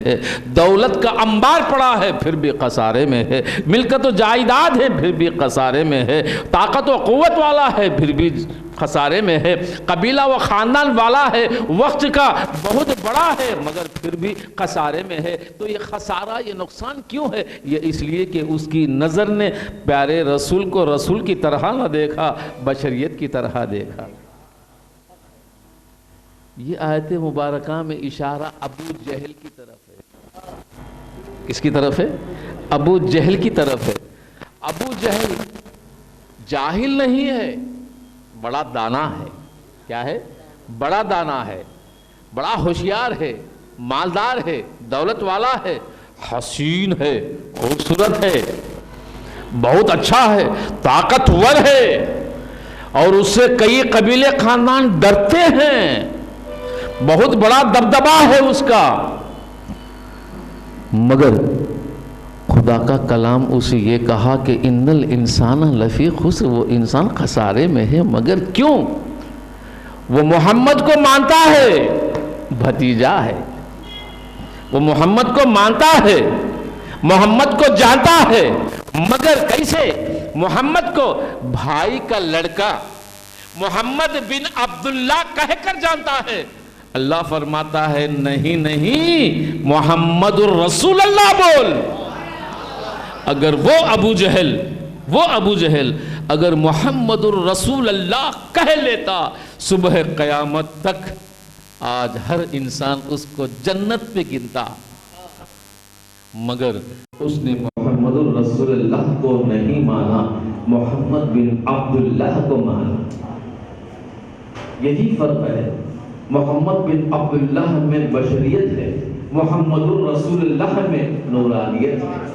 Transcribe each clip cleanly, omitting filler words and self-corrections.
دولت کا انبار پڑا ہے پھر بھی خسارے میں ہے، ملکت و جائیداد ہے پھر بھی خسارے میں ہے، طاقت و قوت والا ہے پھر بھی خسارے میں ہے، قبیلہ و خاندان والا ہے، وقت کا بہت بڑا ہے مگر پھر بھی خسارے میں ہے۔ تو یہ خسارہ، یہ نقصان کیوں ہے؟ یہ اس لیے کہ اس کی نظر نے پیارے رسول کو رسول کی طرح نہ دیکھا، بشریت کی طرح دیکھا۔ یہ آیت مبارکہ میں اشارہ ابو جہل کی طرف ہے۔ کس کی طرف ہے؟ ابو جہل کی طرف ہے۔ ابو جہل جاہل نہیں ہے، بڑا دانا ہے۔ کیا ہے؟ بڑا دانا ہے، بڑا ہوشیار ہے، مالدار ہے، دولت والا ہے، حسین ہے، خوبصورت ہے، بہت اچھا ہے، طاقتور ہے، اور اس سے کئی قبیلے خاندان ڈرتے ہیں، بہت بڑا دبدبا ہے اس کا۔ مگر خدا کا کلام اسے یہ کہا کہ ان الانسان لفی خسر، وہ انسان خسارے میں ہے۔ مگر کیوں؟ وہ محمد کو مانتا ہے، بھتیجا ہے، وہ محمد کو مانتا ہے، محمد کو جانتا ہے، مگر کیسے؟ محمد کو بھائی کا لڑکا محمد بن عبداللہ کہہ کر جانتا ہے۔ اللہ فرماتا ہے نہیں نہیں، محمد الرسول اللہ بول۔ اگر وہ ابو جہل اگر محمد الرسول اللہ کہہ لیتا، صبح قیامت تک آج ہر انسان اس کو جنت پہ گنتا، مگر اس نے محمد الرسول اللہ کو نہیں مانا، محمد بن عبداللہ کو مانا۔ یہی فرق ہے، محمد بن عبداللہ میں بشریت ہے، محمد الرسول اللہ میں نورانیت ہے۔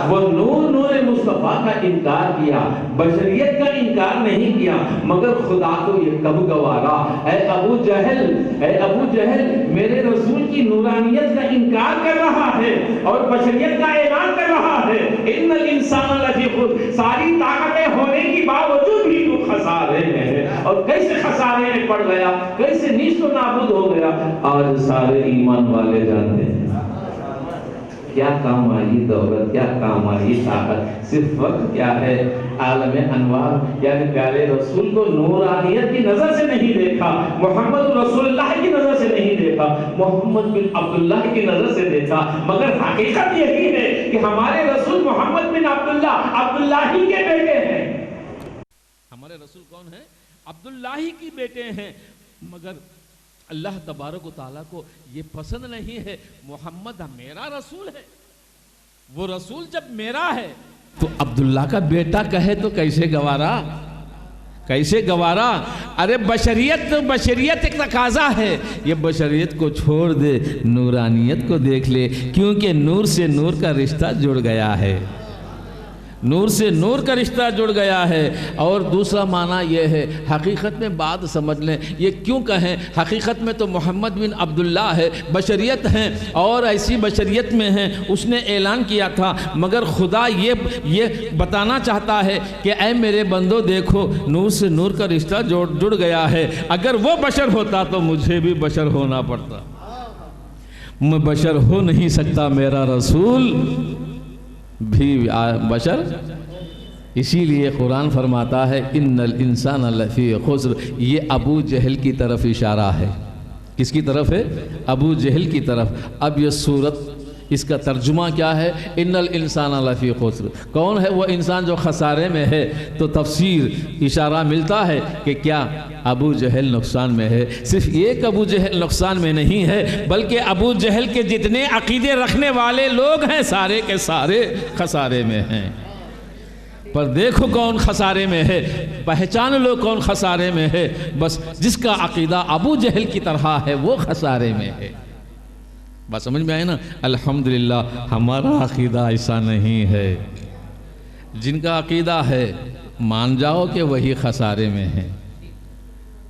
وہ نور مصطفیٰ کا انکار کیا، بشریت کا انکار نہیں کیا، مگر خدا کو یہ کب گوارا؟ اے ابو جہل میرے رسول کی نورانیت کا انکار کر رہا ہے اور بشریت کا اعلان کر رہا ہے۔ ان الانسان لفی خسر، ساری طاقتیں ہونے کی باوجود بھی تو خسارے میں ہے، اور کیسے خسارے میں پڑ گیا، کیسے نیست و نابود ہو گیا۔ آج سارے ایمان والے جانتے ہیں کیا کام آئی دولت، کیا کام آئی طاقت، صرف وقت کیا ہے؟ عالم انوار یعنی پیارے رسول کو نورانیت کی نظر سے نہیں دیکھا، محمد رسول اللہ کی نظر سے نہیں دیکھا، محمد بن عبداللہ کی نظر سے دیکھا۔ مگر حقیقت یہی ہے کہ ہمارے رسول محمد بن عبداللہ ہی کے بیٹے ہیں۔ ہمارے رسول کون ہیں؟ عبداللہ ہی کی بیٹے ہیں، مگر اللہ تبارک و تعالیٰ کو یہ پسند نہیں ہے۔ محمد میرا رسول ہے، وہ رسول جب میرا ہے تو عبداللہ کا بیٹا کہے تو کیسے گوارا؟ ارے بشریت ایک تقاضا ہے، یہ بشریت کو چھوڑ دے، نورانیت کو دیکھ لے، کیونکہ نور سے نور کا رشتہ جڑ گیا ہے، نور سے نور کا رشتہ جڑ گیا ہے۔ اور دوسرا معنی یہ ہے، حقیقت میں بات سمجھ لیں، یہ کیوں کہیں؟ حقیقت میں تو محمد بن عبداللہ ہے، بشریت ہیں، اور ایسی بشریت میں ہیں، اس نے اعلان کیا تھا، مگر خدا یہ بتانا چاہتا ہے کہ اے میرے بندو دیکھو، نور سے نور کا رشتہ جڑ گیا ہے۔ اگر وہ بشر ہوتا تو مجھے بھی بشر ہونا پڑتا، میں بشر ہو نہیں سکتا، میرا رسول بھی بشر۔ اسی لیے قرآن فرماتا ہے ان الانسان لفی خسر۔ یہ ابو جہل کی طرف اشارہ ہے۔ کس کی طرف ہے؟ ابو جہل کی طرف۔ اب یہ سورت، اس کا ترجمہ کیا ہے؟ ان الانسان لفی خسر۔ کون ہے وہ انسان جو خسارے میں ہے؟ تو تفسیر اشارہ ملتا ہے کہ کیا ابو جہل نقصان میں ہے؟ صرف ایک ابو جہل نقصان میں نہیں ہے، بلکہ ابو جہل کے جتنے عقیدے رکھنے والے لوگ ہیں سارے کے سارے خسارے میں ہیں۔ پر دیکھو کون خسارے میں ہے، پہچان لو کون خسارے میں ہے۔ بس جس کا عقیدہ ابو جہل کی طرح ہے وہ خسارے میں ہے۔ بس سمجھ میں آئے نا؟ الحمدللہ ہمارا عقیدہ ایسا نہیں ہے۔ جن کا عقیدہ ہے مان جاؤ کہ وہی خسارے میں ہے۔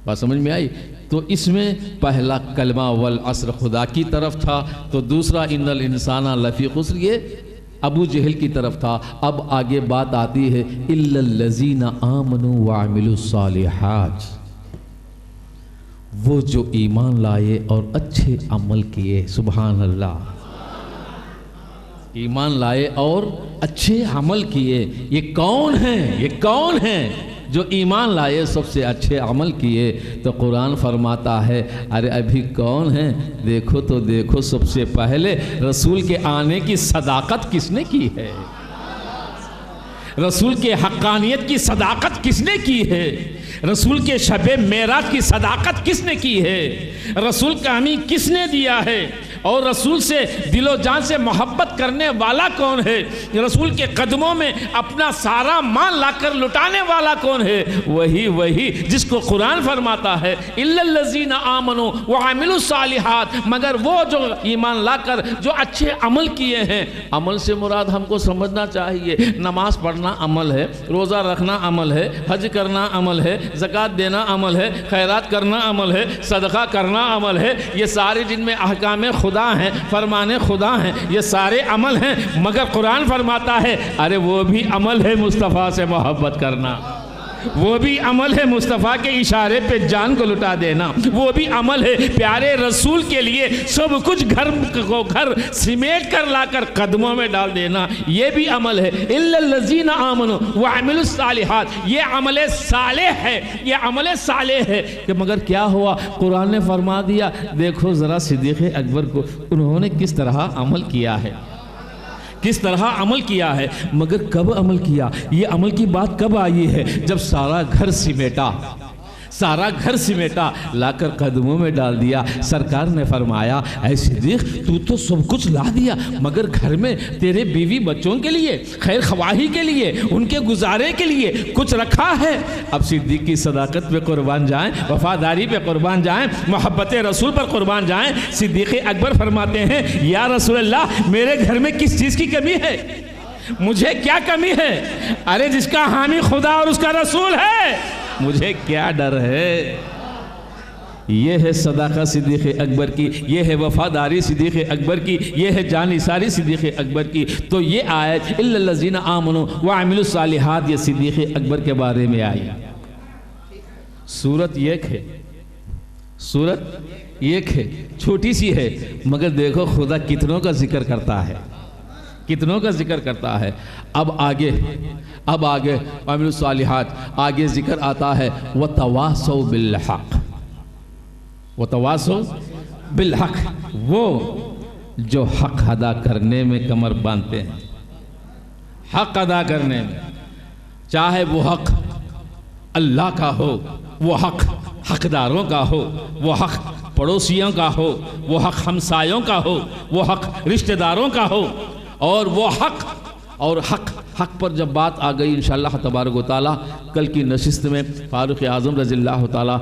بات سمجھ میں آئی؟ تو اس میں پہلا کلمہ والعصر خدا کی طرف تھا، تو دوسرا ان الانسان لفی خسر یہ ابو جہل کی طرف تھا۔ اب آگے بات آتی ہے الا الذین آمنوا وعملوا الصالحات، وہ جو ایمان لائے اور اچھے عمل کیے۔ سبحان اللہ۔ ایمان لائے اور اچھے عمل کیے۔ یہ کون ہیں؟ یہ کون ہیں جو ایمان لائے سب سے اچھے عمل کیے؟ تو قرآن فرماتا ہے ارے ابھی کون ہیں؟ دیکھو تو دیکھو، سب سے پہلے رسول کے آنے کی صداقت کس نے کی ہے؟ رسول کے حقانیت کی صداقت کس نے کی ہے؟ رسول کے شب معراج کی صداقت کس نے کی ہے؟ رسول کا ہمیں کس نے دیا ہے؟ اور رسول سے دل و جان سے محبت کرنے والا کون ہے؟ رسول کے قدموں میں اپنا سارا مال لا کر لٹانے والا کون ہے؟ وہی جس کو قرآن فرماتا ہے الا الذین آمنوا وعملوا الصالحات، مگر وہ جو ایمان لا کر جو اچھے عمل کیے ہیں۔ عمل سے مراد ہم کو سمجھنا چاہیے، نماز پڑھنا عمل ہے، روزہ رکھنا عمل ہے، حج کرنا عمل ہے، زکوٰۃ دینا عمل ہے، خیرات کرنا عمل ہے، صدقہ کرنا عمل ہے۔ یہ سارے جن میں احکام خدا ہیں، فرمان خدا ہیں، یہ سارے عمل ہیں، مگر قرآن فرماتا ہے ارے وہ بھی عمل ہے مصطفیٰ سے محبت کرنا، وہ بھی عمل ہے مصطفیٰ کے اشارے پہ جان کو لٹا دینا، وہ بھی عمل ہے پیارے رسول کے لیے سب کچھ گھر سمیٹ کر لا کر قدموں میں ڈال دینا، یہ بھی عمل ہے۔ الا الذین آمنوا وعملوا الصالحات، یہ عمل صالح ہے، یہ عمل صالح ہے کہ مگر کیا ہوا؟ قرآن نے فرما دیا دیکھو ذرا صدیق اکبر کو انہوں نے کس طرح عمل کیا ہے، کس طرح عمل کیا ہے، مگر کب عمل کیا؟ یہ عمل کی بات کب آئی ہے؟ جب سارا گھر سمیٹا لا کر قدموں میں ڈال دیا۔ سرکار نے فرمایا اے صدیق تو سب کچھ لا دیا، مگر گھر میں تیرے بیوی بچوں کے لیے، خیر خواہی کے لیے، ان کے گزارے کے لیے کچھ رکھا ہے؟ اب صدیق کی صداقت پہ قربان جائیں، وفاداری پہ قربان جائیں، محبت رسول پر قربان جائیں۔ صدیق اکبر فرماتے ہیں یا رسول اللہ میرے گھر میں کس چیز کی کمی ہے؟ مجھے کیا کمی ہے؟ ارے جس کا حامی خدا اور اس کا رسول ہے، مجھے کیا ڈر ہے؟ یہ ہے صداقت صدیق اکبر کی، یہ ہے وفاداری صدیق اکبر کی، یہ ہے جانثاری صدیق اکبر کی۔ تو یہ آیت الا الذین آمنوا وعملوا الصالحات یہ صدیق اکبر کے بارے میں آئی۔ سورت ایک ہے، چھوٹی سی ہے، مگر دیکھو خدا کتنوں کا ذکر کرتا ہے، کتنوں کا ذکر کرتا ہے۔ اب آگے وعملوا الصالحات آگے ذکر آتا ہے وتواصوا بالحق، وتواصوا بالحق، وہ جو حق ادا کرنے میں کمر باندھتے ہیں، حق ادا کرنے میں، چاہے وہ حق اللہ کا ہو، وہ حق حقداروں کا ہو، وہ حق پڑوسیوں کا ہو، وہ حق ہمسایوں کا ہو، وہ حق رشتہ داروں کا ہو، اور وہ حق پر جب بات آ گئی انشاءاللہ تبارک و تعالیٰ کل کی نشست میں فاروق اعظم رضی اللہ تعالیٰ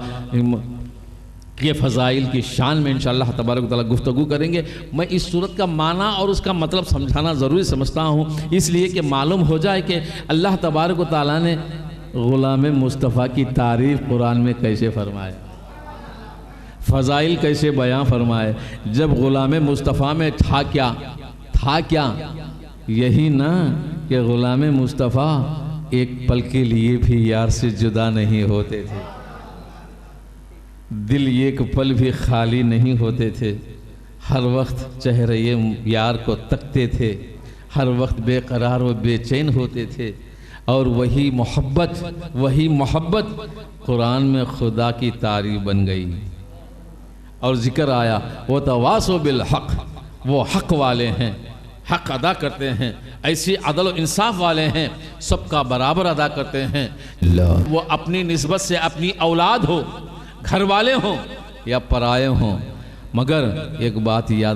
کے فضائل کی شان میں انشاءاللہ تبارک و تعالیٰ گفتگو کریں گے۔ میں اس صورت کا معنی اور اس کا مطلب سمجھانا ضروری سمجھتا ہوں، اس لیے کہ معلوم ہو جائے کہ اللہ تبارک و تعالیٰ نے غلام مصطفیٰ کی تعریف قرآن میں کیسے فرمائے، فضائل کیسے بیان فرمائے۔ جب غلام مصطفیٰ میں تھا کیا یہی نہ کہ غلام مصطفیٰ ایک پل کے لیے بھی یار سے جدا نہیں ہوتے تھے، دل ایک پل بھی خالی نہیں ہوتے تھے، ہر وقت چہرے یار کو تکتے تھے، ہر وقت بے قرار و بے چین ہوتے تھے، اور وہی محبت قرآن میں خدا کی تعریف بن گئی اور ذکر آیا وتواصوا بالحق، وہ حق والے ہیں، حق ادا کرتے ہیں، ایسی عدل و انصاف والے ہیں، سب کا برابر ادا کرتے ہیں۔ وہ اپنی نسبت سے اپنی اولاد ہو، گھر والے ہوں یا پرائے ہوں، مگر ایک بات یاد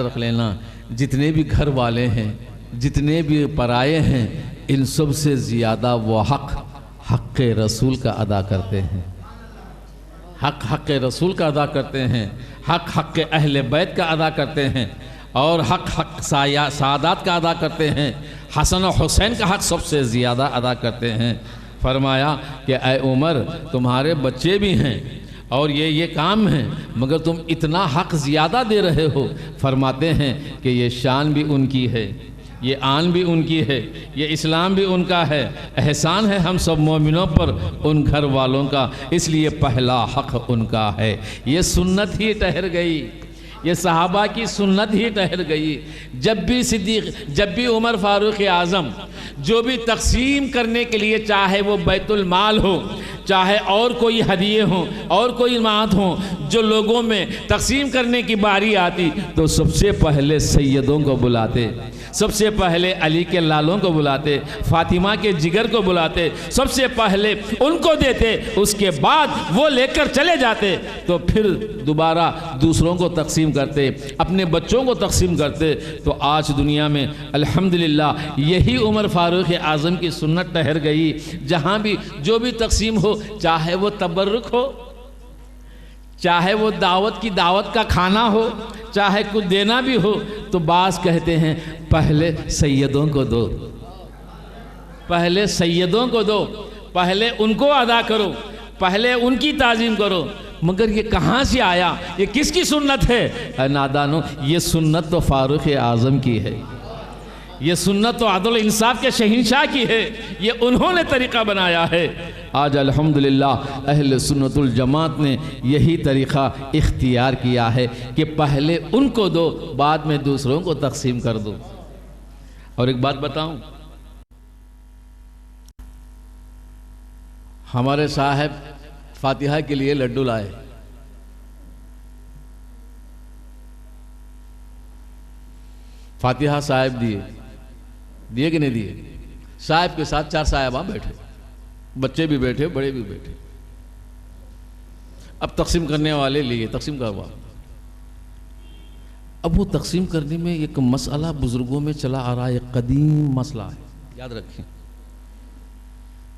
رکھ لینا، جتنے بھی گھر والے ہیں، جتنے بھی پرائے ہیں، ان سب سے زیادہ وہ حق رسول کا ادا کرتے ہیں، حق رسول کا ادا کرتے ہیں، حق اہل بیت کا ادا کرتے ہیں، اور حق سعادات کا ادا کرتے ہیں، حسن و حسین کا حق سب سے زیادہ ادا کرتے ہیں۔ فرمایا کہ اے عمر تمہارے بچے بھی ہیں اور یہ کام ہیں، مگر تم اتنا حق زیادہ دے رہے ہو۔ فرماتے ہیں کہ یہ شان بھی ان کی ہے، یہ آن بھی ان کی ہے، یہ اسلام بھی ان کا ہے، احسان ہے ہم سب مومنوں پر ان گھر والوں کا، اس لیے پہلا حق ان کا ہے۔ یہ سنت ہی ٹھہر گئی، یہ صحابہ کی سنت ہی ٹھہر گئی۔ جب بھی صدیق، جب بھی عمر فاروق اعظم جو بھی تقسیم کرنے کے لیے، چاہے وہ بیت المال ہو، چاہے اور کوئی ہدیے ہوں اور کوئی انعامات ہوں، جو لوگوں میں تقسیم کرنے کی باری آتی تو سب سے پہلے سیدوں کو بلاتے، سب سے پہلے علی کے لالوں کو بلاتے، فاطمہ کے جگر کو بلاتے، سب سے پہلے ان کو دیتے، اس کے بعد وہ لے کر چلے جاتے، تو پھر دوبارہ دوسروں کو تقسیم کرتے، اپنے بچوں کو تقسیم کرتے۔ تو آج دنیا میں الحمدللہ یہی عمر فاروق اعظم کی سنت ٹھہر گئی، جہاں بھی جو بھی تقسیم ہو، چاہے وہ تبرک ہو، چاہے وہ دعوت کا کھانا ہو، چاہے کچھ دینا بھی ہو، تو بعض کہتے ہیں پہلے سیدوں کو دو، پہلے سیدوں کو دو، پہلے ان کو ادا کرو، پہلے ان کی تعظیم کرو۔ مگر یہ کہاں سے آیا؟ یہ کس کی سنت ہے؟ اے نادانو، یہ سنت تو فاروق اعظم کی ہے، یہ سنت تو عدل انصاف کے شہنشاہ کی ہے، یہ انہوں نے طریقہ بنایا ہے۔ آج الحمدللہ اہل سنت الجماعت نے یہی طریقہ اختیار کیا ہے کہ پہلے ان کو دو، بعد میں دوسروں کو تقسیم کر دو۔ اور ایک بات بتاؤں، ہمارے صاحب فاتحہ کے لیے لڈو لائے، فاتحہ صاحب دیے کہ نہیں دیے؟ صاحب کے ساتھ 4 صاحبہ بیٹھے، بچے بھی بیٹھے، بڑے بھی بیٹھے۔ اب تقسیم کرنے والے لیے تقسیم کروا، اب وہ تقسیم کرنے میں ایک مسئلہ بزرگوں میں چلا آ رہا ہے، ایک قدیم مسئلہ ہے، یاد رکھیں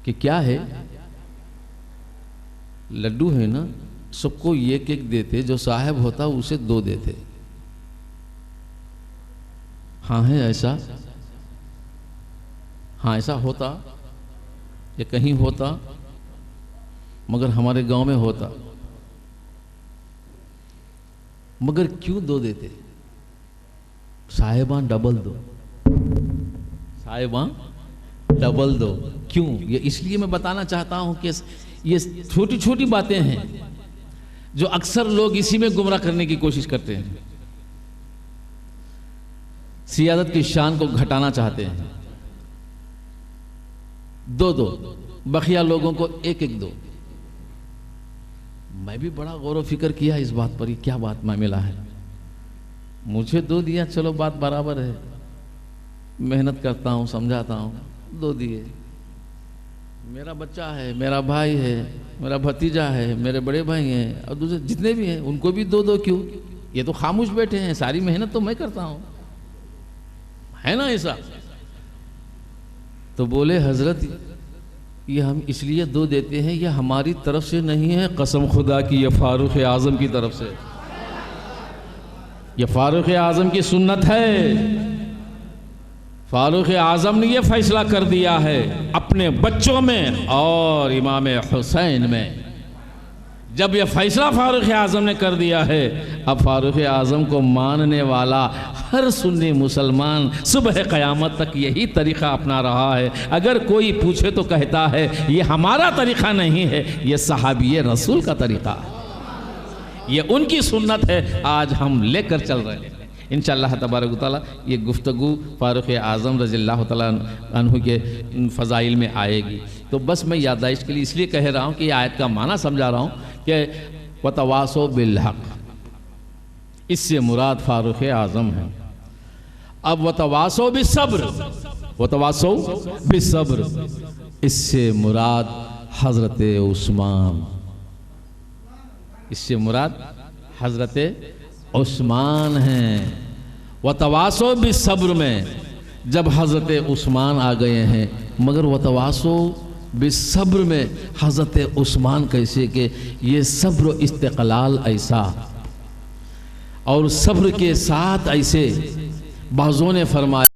کہ کیا ہے؟ لڈو ہے نا، سب کو ایک ایک دیتے، جو صاحب ہوتا اسے 2 دیتے۔ ہاں ہے ایسا؟ ہاں ایسا ہوتا یا کہیں ہوتا؟ مگر ہمارے گاؤں میں ہوتا۔ مگر کیوں 2 دیتے؟ صاحبان ڈبل دو، صاحبان ڈبل دو، کیوں؟ یہ اس لیے میں بتانا چاہتا ہوں کہ یہ چھوٹی چھوٹی باتیں ہیں جو اکثر لوگ اسی میں گمراہ کرنے کی کوشش کرتے ہیں، سیادت کی شان کو گھٹانا چاہتے ہیں۔ 2 بقیہ لوگوں کو 1 دو۔ میں بھی بڑا غور و فکر کیا اس بات پر، یہ کیا بات میں ملا ہے؟ مجھے 2 دیا، چلو بات برابر ہے، محنت کرتا ہوں، سمجھاتا ہوں، 2 دیے۔ میرا بچہ ہے، میرا بھائی ہے، میرا بھتیجا ہے، میرے بڑے بھائی ہیں، اور دوسرے جتنے بھی ہیں ان کو بھی 2 کیوں؟ یہ تو خاموش بیٹھے ہیں، ساری محنت تو میں کرتا ہوں، ہے نا ایسا؟ تو بولے حضرت یہ ہم اس لیے 2 دیتے ہیں، یہ ہماری طرف سے نہیں ہے، قسم خدا کی یہ فاروق اعظم کی طرف سے، یہ فاروق اعظم کی سنت ہے۔ فاروق اعظم نے یہ فیصلہ کر دیا ہے اپنے بچوں میں اور امام حسین میں۔ جب یہ فیصلہ فاروق اعظم نے کر دیا ہے، اب فاروق اعظم کو ماننے والا ہر سنی مسلمان صبح قیامت تک یہی طریقہ اپنا رہا ہے۔ اگر کوئی پوچھے تو کہتا ہے یہ ہمارا طریقہ نہیں ہے، یہ صحابی رسول کا طریقہ ہے، یہ ان کی سنت ہے، آج ہم لے کر چل رہے ہیں۔ انشاءاللہ تبارک و تعالیٰ یہ گفتگو فاروق اعظم رضی اللہ تعالیٰ عنہ کے فضائل میں آئے گی۔ تو بس میں یادداشت کے لیے اس لیے کہہ رہا ہوں کہ یہ آیت کا معنی سمجھا رہا ہوں کہ وَتَوَاصَوْا بِالْحَقِّ، اس سے مراد فاروق اعظم ہے۔ اب وَتَوَاصَوْا بِالصَّبْرِ، وَتَوَاصَوْا بِالصَّبْرِ، اس سے مراد حضرت عثمان، اس سے مراد حضرت عثمان ہیں۔ وَتَوَاصَوْا بِالصَّبْرِ میں جب حضرت عثمان آ گئے ہیں، مگر وَتَوَاصَوْا بِالصَّبْرِ میں حضرت عثمان کیسے کہ یہ صبر و استقلال ایسا، اور صبر کے ساتھ ایسے بعضوں نے فرمایا